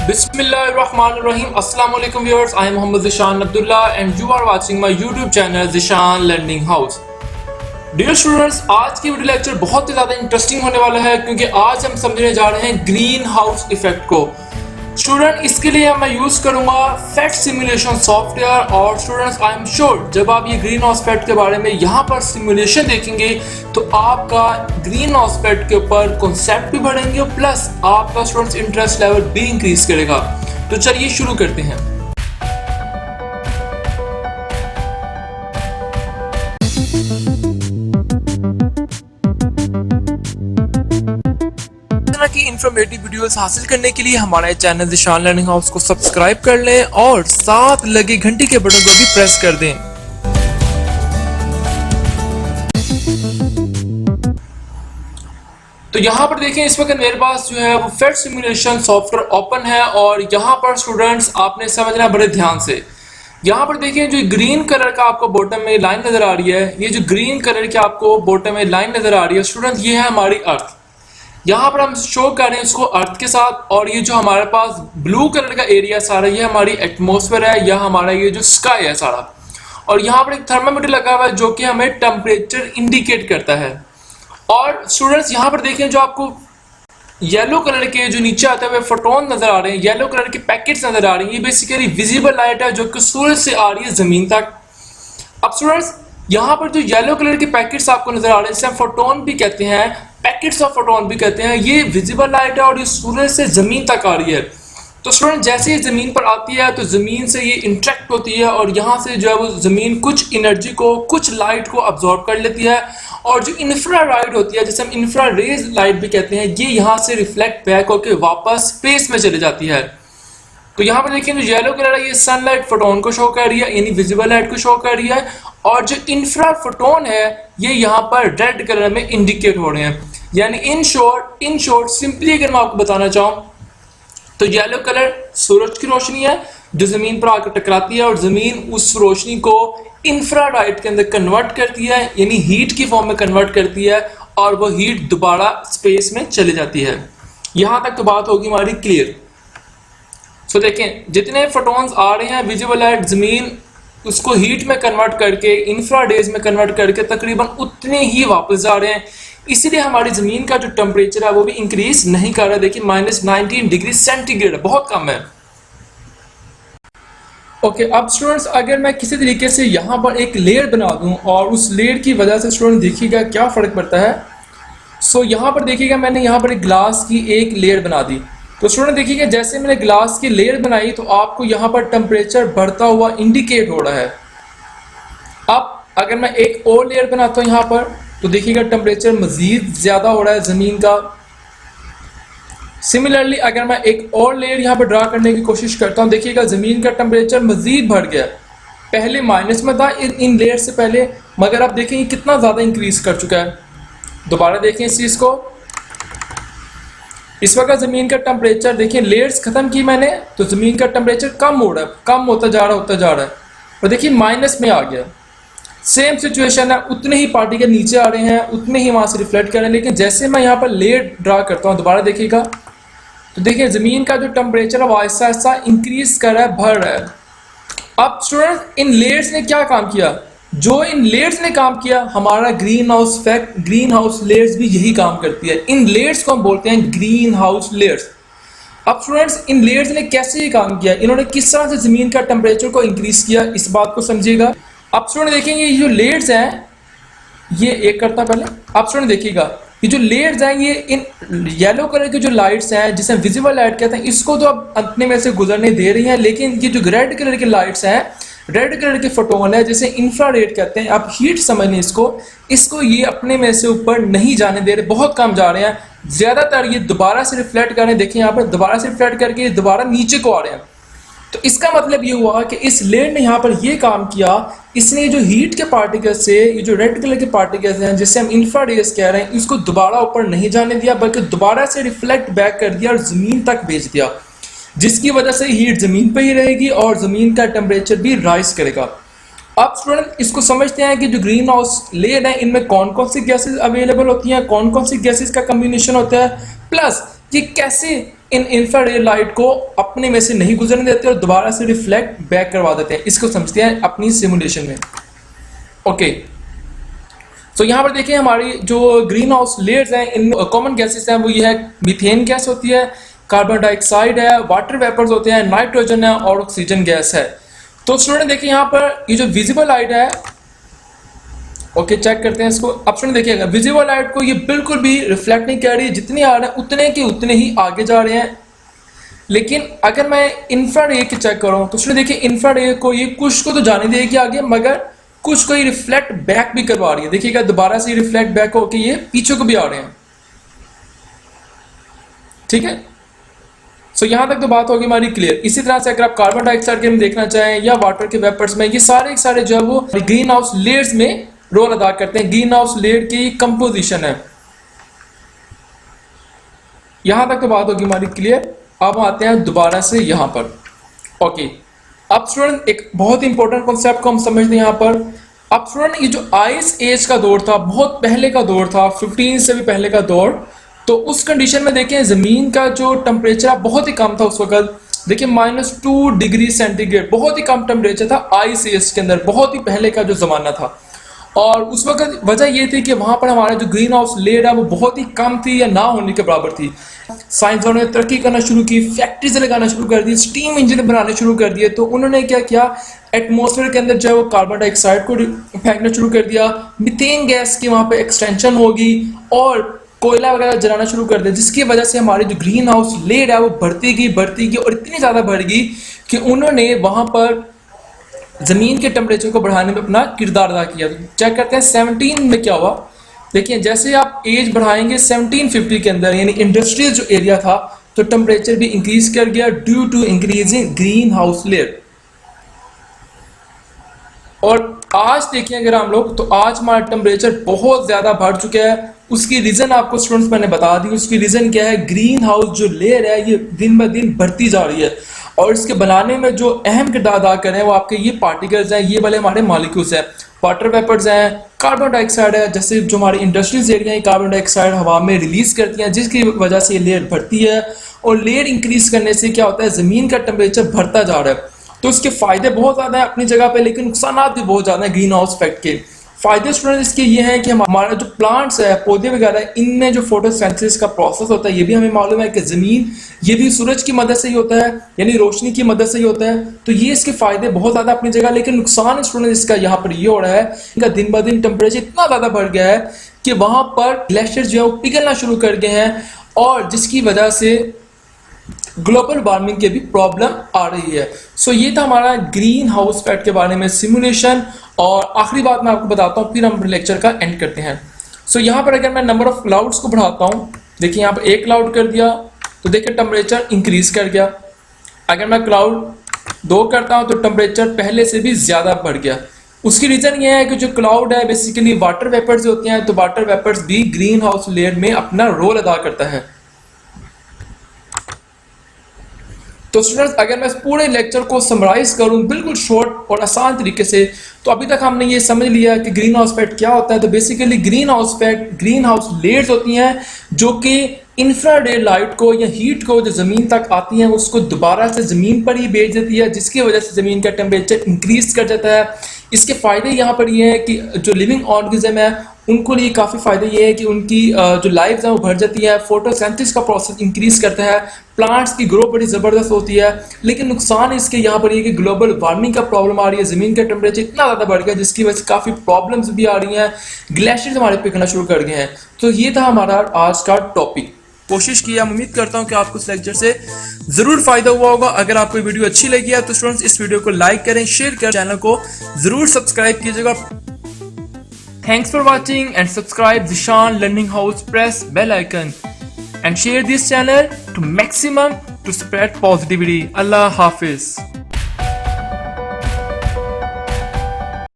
Bismillahirrahmanirrahim. Assalamu alaikum viewers. I am Muhammad Zishan Abdullah and you are watching my YouTube channel Zishan Learning House. Dear students, आज की video lecture बहुत ही ज़्यादा interesting होने वाला है क्योंकि आज हम समझने जा रहे हैं ग्रीन हाउस इफेक्ट को। स्टूडेंट, इसके लिए मैं यूज़ करूंगा फैट सिमुलेशन सॉफ्टवेयर। और स्टूडेंट्स, आई एम श्योर जब आप ये ग्रीन हाउस इफेक्ट के बारे में यहाँ पर सिमुलेशन देखेंगे तो आपका ग्रीन हाउस इफेक्ट के ऊपर कॉन्सेप्ट भी बढ़ेंगे और प्लस आपका स्टूडेंट्स इंटरेस्ट लेवल भी इंक्रीज करेगा। तो चलिए शुरू करते हैं। की इंफॉर्मेटिव वीडियोस हासिल करने के लिए हमारे चैनल ज़िशान लर्निंग हाउस को सब्सक्राइब कर लें और साथ लगे घंटी के बटन को भी प्रेस कर दें। तो यहाँ पर देखें, इस वक्त मेरे पास जो है वो फैट सिमुलेशन सॉफ्टवेयर ओपन है और यहाँ पर स्टूडेंट्स आपने समझना बड़े ध्यान से। यहाँ पर देखिए जो ग्रीन कलर का आपको बॉटम में लाइन नजर आ रही है, ये जो ग्रीन कलर की आपको बॉटम में लाइन नजर आ रही है स्टूडेंट, ये है हमारी अर्थ। यहाँ पर हम शो कर रहे हैं इसको अर्थ के साथ। और ये जो हमारे पास ब्लू कलर का एरिया सारा, ये हमारी एटमॉस्फेयर है या हमारा ये जो स्काई है सारा। और यहाँ पर एक थर्मामीटर लगा हुआ है जो कि हमें टेम्परेचर इंडिकेट करता है। और स्टूडेंट्स यहाँ पर देखें जो आपको येलो कलर के जो नीचे आते हुए फोटोन नजर आ रहे हैं, येलो कलर के पैकेट्स नजर आ रहे हैं, ये बेसिकली विजिबल लाइट है जो कि सूरज से आ रही है जमीन तक। अब स्टूडेंट्स यहाँ पर जो येलो कलर के पैकेट्स आपको नजर आ रहे हैं, इसे हम फोटोन भी कहते हैं, पैकेट्स ऑफ फोटोन भी कहते हैं। ये विजिबल लाइट है और ये सूरज से जमीन तक आ रही है। तो स्टूडेंट जैसे ही जमीन पर आती है तो जमीन से ये इंटरेक्ट होती है और यहाँ से जो है वो जमीन कुछ एनर्जी को, कुछ लाइट को अब्जॉर्ब कर लेती है। और जो इंफ्रारेड होती है, जिसे हम इंफ्रारेज लाइट भी कहते हैं, ये यहाँ से रिफ्लेक्ट बैक होकर वापस स्पेस में चली जाती है। तो यहाँ पर देखिए जो येलो कलर है ये सनलाइट फोटोन को शो कर रही है, यानी विजिबल लाइट को शो कर रही है। और जो इंफ्रा फोटोन है ये यहाँ पर रेड कलर में इंडिकेट हो रहे हैं। यानी इन शॉर्ट सिंपली अगर मैं आपको बताना चाहूँ तो येलो कलर सूरज की रोशनी है जो जमीन पर आकर टकराती है और जमीन उस रोशनी को इंफ्रारेड के अंदर कन्वर्ट करती है, यानी हीट की फॉर्म में कन्वर्ट करती है और वो हीट दोबारा स्पेस में चली जाती है। यहाँ तक तो बात होगी हमारी क्लियर। सो देखें जितने फोटोन्स आ रहे हैं विजिबल लाइट जमीन उसको हीट में कन्वर्ट करके, इंफ्रारेज में कन्वर्ट करके तकरीबन उतने ही वापस जा रहे हैं। इसीलिए हमारी जमीन का जो टेम्परेचर है वो भी इंक्रीज नहीं कर रहा है। देखिए -19 डिग्री सेंटीग्रेड बहुत कम है। ओके, अब स्टूडेंट्स अगर मैं किसी तरीके से यहाँ पर एक लेयर बना दूं और उस लेयर की वजह से स्टूडेंट देखिएगा क्या फ़र्क पड़ता है। सो यहाँ पर देखिएगा मैंने यहाँ पर एक ग्लास की एक लेयर बना दी। तो स्टूडेंट देखिएगा जैसे मैंने ग्लास की लेयर बनाई तो आपको यहाँ पर टेम्परेचर बढ़ता हुआ इंडिकेट हो रहा है। अब अगर मैं एक और लेयर बनाता हूँ यहाँ पर तो देखिएगा टेम्परेचर मज़ीद ज़्यादा हो रहा है ज़मीन का। सिमिलरली अगर मैं एक और लेयर यहाँ पर ड्रा करने की कोशिश करता हूँ, देखिएगा ज़मीन का टेम्परेचर मज़ीद बढ़ गया। पहले माइनस में था इन लेयर से पहले, मगर आप देखेंगे कितना ज़्यादा इंक्रीज कर चुका है। दोबारा देखें इस चीज़ को, इस वक्त ज़मीन का टेम्परेचर देखिए लेयर्स ख़त्म की मैंने तो ज़मीन का टेम्परेचर कम हो रहा है, कम होता जा रहा है और देखिए माइनस में आ गया। सेम सिचुएशन है, उतने ही पार्टिकल नीचे आ रहे हैं, उतने ही वहाँ से रिफ्लेक्ट कर रहे हैं। लेकिन जैसे मैं यहाँ पर लेयर ड्रा करता हूँ, दोबारा देखिएगा तो देखिए ज़मीन का जो टेम्परेचर है वो आहिस्ता आहिस्ता इंक्रीज कर रहा है, बढ़ रहा है। अब स्टूडेंट इन लेयर्स ने क्या काम किया? जो इन लेयर्स ने काम किया हमारा green house effect, green house layers भी यही काम करती है। इन लेयर्स को हम बोलते हैं ग्रीन हाउस लेयर्स। अब स्टूडेंट्स इन लेयर्स ने कैसे ये काम किया, इन्होंने किस तरह से ज़मीन का टेम्परेचर को इंक्रीज किया, इस बात को समझिएगा। अब स्टूडेंट देखेंगे ये जो लेयर्स हैं, ये एक करता पहले। अब स्टूडेंट देखिएगा ये जो लेयर्स हैं ये इन येलो कलर की जो लाइट्स हैं जिसे विजिबल लाइट कहते हैं, इसको तो अब अपने में से गुजरने दे रही हैं। लेकिन ये जो रेड कलर की लाइट्स हैं, रेड कलर के फोटोन है जिसे इंफ्रारेड कहते हैं, आप हीट समझ लें इसको ये अपने में से ऊपर नहीं जाने दे रहे, बहुत कम जा रहे हैं। ज़्यादातर ये दोबारा से रिफ्लेक्ट कर रहे हैं, देखिए यहाँ पर दोबारा से रिफ्लेक्ट करके दोबारा नीचे को आ रहे हैं। तो इसका मतलब ये हुआ कि इस लेयर ने यहाँ पर ये काम किया, इसने जो हीट के पार्टिकल्स से ये जो रेड कलर के पार्टिकल्स हैं जिसे हम इंफ्रारेज कह रहे हैं, इसको दोबारा ऊपर नहीं जाने दिया बल्कि दोबारा से रिफ्लेक्ट बैक कर दिया और ज़मीन तक भेज दिया, जिसकी वजह से हीट ज़मीन पर ही रहेगी और ज़मीन का टेम्परेचर भी राइज करेगा। अब स्टूडेंट इसको समझते हैं कि जो ग्रीन हाउस लेयर है इनमें कौन कौन सी गैसेज अवेलेबल होती हैं, कौन कौन सी गैसेज का कम्बिनेशन होता है, प्लस ये कैसे इन इंफ्रारेड लाइट को अपने में से नहीं गुजरने देते और दोबारा से रिफ्लेक्ट बैक करवा देते हैं। इसको समझते हैं अपनी सिमुलेशन में। ओके, तो यहाँ पर देखिए हमारी जो ग्रीन हाउस लेयर्स हैं, इन कॉमन गैसेस हैं वो ये है, मीथेन गैस होती है, कार्बन डाइऑक्साइड है, वाटर वेपर्स होते हैं, नाइट्रोजन है और ऑक्सीजन गैस है। तो स्टूडेंट देखिए यहाँ पर ये जो विजिबल लाइट है, ओके चेक करते हैं इसको। अब स्टूडेंट देखिएगा विजिबल लाइट को ये बिल्कुल भी रिफ्लेक्ट नहीं कर रही है, जितने आ रहे हैं उतने के उतने ही आगे जा रहे हैं। लेकिन अगर मैं इंफ्रारेड की चेक करूं तो स्टूडेंट देखिए इंफ्रारेड को ये कुछ को तो जाने देगी आगे, मगर कुछ को ये रिफ्लेक्ट बैक भी करवा रही है। देखिएगा दोबारा से रिफ्लेक्ट बैक होके ये पीछे को भी आ रहे हैं। ठीक है, सो यहां तक तो बात होगी हमारी क्लियर। इसी तरह से अगर आप कार्बन डाइऑक्साइड के में देखना चाहें या वाटर के वेपर्स में, ये सारे जो है वो ग्रीन हाउस लेयर्स में रोल अदा करते हैं। ग्रीन हाउस लेयर की कंपोजिशन है। यहां तक तो बात होगी हमारी क्लियर। अब आते हैं दोबारा से यहां पर। ओके, अब स्टूडेंट एक बहुत ही इंपॉर्टेंट कॉन्सेप्ट को हम समझते हैं यहां पर। अब स्टूडेंट ये जो आइस एज का दौर था, बहुत पहले का दौर था, 15 से भी पहले का दौर, तो उस कंडीशन में देखें जमीन का जो टेम्परेचर बहुत ही कम था उस वक्त। देखिए -2 डिग्री सेंटीग्रेड, बहुत ही कम टेम्परेचर था आइस एज के अंदर, बहुत ही पहले का जो जमाना था। और उस वक्त वजह ये थी कि वहां पर हमारा जो ग्रीन हाउस लेयर है वो बहुत ही कम थी या ना होने के बराबर थी। साइंसदानों ने तरक्की करना शुरू की, फैक्ट्रीज लगाना शुरू कर दी, स्टीम इंजन बनाने शुरू कर दिए। तो उन्होंने क्या किया, एटमॉस्फेयर के अंदर जो है वो कार्बन डाइऑक्साइड को फेंकना शुरू कर दिया, मीथेन गैस की वहां पे एक्सटेंशन होगी और कोयला वगैरह जलाना शुरू कर दिया, जिसकी वजह से हमारी जो ग्रीन हाउस लेयर है वो बढ़ती गई और इतनी ज्यादा बढ़ गई कि उन्होंने वहां पर जमीन के टेम्परेचर को बढ़ाने में अपना किरदार अदा किया। तो चेक करते हैं 17 में क्या हुआ। देखिए जैसे आप एज बढ़ाएंगे 1750 के अंदर, यानी इंडस्ट्रियल जो एरिया था, तो टेम्परेचर भी इंक्रीज कर गया due to increasing green house layer. और आज देखिए अगर हम लोग, तो आज हमारा टेम्परेचर बहुत ज्यादा बढ़ चुका है। उसकी रीजन आपको स्टूडेंट्स मैंने बता दी। उसकी रीजन क्या है, ग्रीन हाउस जो लेयर है ये दिन ब दिन बढ़ती जा रही है और इसके बनाने में जो अहम किरदार अदा कर रहे हैं वो आपके ये पार्टिकल्स हैं, ये वाले हमारे मॉलिक्यूल्स हैं, वाटर वेपर्स हैं, कार्बन डाइऑक्साइड है। जैसे जो हमारी इंडस्ट्रीज एरिया है कार्बन डाइऑक्साइड हवा में रिलीज करती हैं, जिसकी वजह से ये लेयर बढ़ती है। और लेयर इंक्रीज करने से क्या होता है, जमीन का टेम्परेचर बढ़ता जा रहा है। तो इसके फायदे बहुत ज्यादा है अपनी जगह पे, लेकिन नुकसान भी बहुत ज्यादा है ग्रीन हाउस इफेक्ट के। फायदे स्टूडेंट इसके ये हैं कि हमारा जो प्लांट्स है, पौधे वगैरह, इनमें जो फोटोसिंथेसिस का प्रोसेस होता है, ये भी हमें मालूम है कि जमीन ये भी सूरज की मदद से ही होता है, यानी रोशनी की मदद से ही होता है। तो ये इसके फायदे बहुत ज्यादा अपनी जगह, लेकिन नुकसान स्टूडेंट इसका यहाँ पर ये हो रहा है, इनका दिन ब दिन टेम्परेचर इतना ज्यादा बढ़ गया है कि वहां पर ग्लेशियर जो है वो पिघलना शुरू कर गए हैं, और जिसकी वजह से ग्लोबल वार्मिंग की भी प्रॉब्लम आ रही है। सो ये था हमारा ग्रीन हाउस इफेक्ट के बारे में सिमुलेशन। और आखिरी बात मैं आपको बताता हूँ, फिर हम लेक्चर का एंड करते हैं। सो यहाँ पर अगर मैं नंबर ऑफ क्लाउड्स को बढ़ाता हूँ, देखिए यहाँ पर 1 क्लाउड कर दिया तो देखिए टेम्परेचर इंक्रीज कर गया। अगर मैं क्लाउड 2 करता हूँ तो टेम्परेचर पहले से भी ज्यादा बढ़ गया। उसकी रीजन ये है कि जो क्लाउड है बेसिकली वाटर वेपर्स होते हैं, तो वाटर वेपर्स भी ग्रीन हाउस लेयर में अपना रोल अदा करता है। तो स्टूडेंट्स अगर मैं इस पूरे लेक्चर को समराइज करूं बिल्कुल शॉर्ट और आसान तरीके से, तो अभी तक हमने ये समझ लिया कि ग्रीन हाउस इफेक्ट क्या होता है। तो basically green house effect, green house layers होती हैं जो कि इंफ्रारेड लाइट को या हीट को जो जमीन तक आती है उसको दोबारा से जमीन पर ही भेज देती है, जिसकी वजह से जमीन का टेम्परेचर इंक्रीज कर जाता है। इसके फायदे यहाँ पर ये है कि जो लिविंग ऑर्गेनिज्म है उनको लिए काफ़ी फायदे ये है कि उनकी जो लाइफ है वो बढ़ जाती है, फोटोसिंथेसिस का प्रोसेस इंक्रीज करता है, प्लांट्स की ग्रोथ बड़ी ज़बरदस्त होती है। लेकिन नुकसान इसके यहाँ पर ये कि ग्लोबल वार्मिंग का प्रॉब्लम आ रही है, ज़मीन का टेम्परेचर इतना ज़्यादा बढ़ गया जिसकी वजह से काफ़ी प्रॉब्लम्स भी आ रही हैं, ग्लेशियर्स हमारे पिघलना शुरू कर गए हैं। तो ये था हमारा आज का टॉपिक। कोशिश की, मैं उम्मीद करता हूं कि आपको इस लेक्चर से जरूर फायदा हुआ होगा। अगर आपको वीडियो अच्छी लगी है तो स्टूडेंट्स इस वीडियो को लाइक करें, शेयर करें, चैनल को जरूर सब्सक्राइब कीजिएगा। Thanks for watching and subscribe Zishan learning house, press bell icon and share this channel to maximum to spread positivity. अल्लाह हाफिज।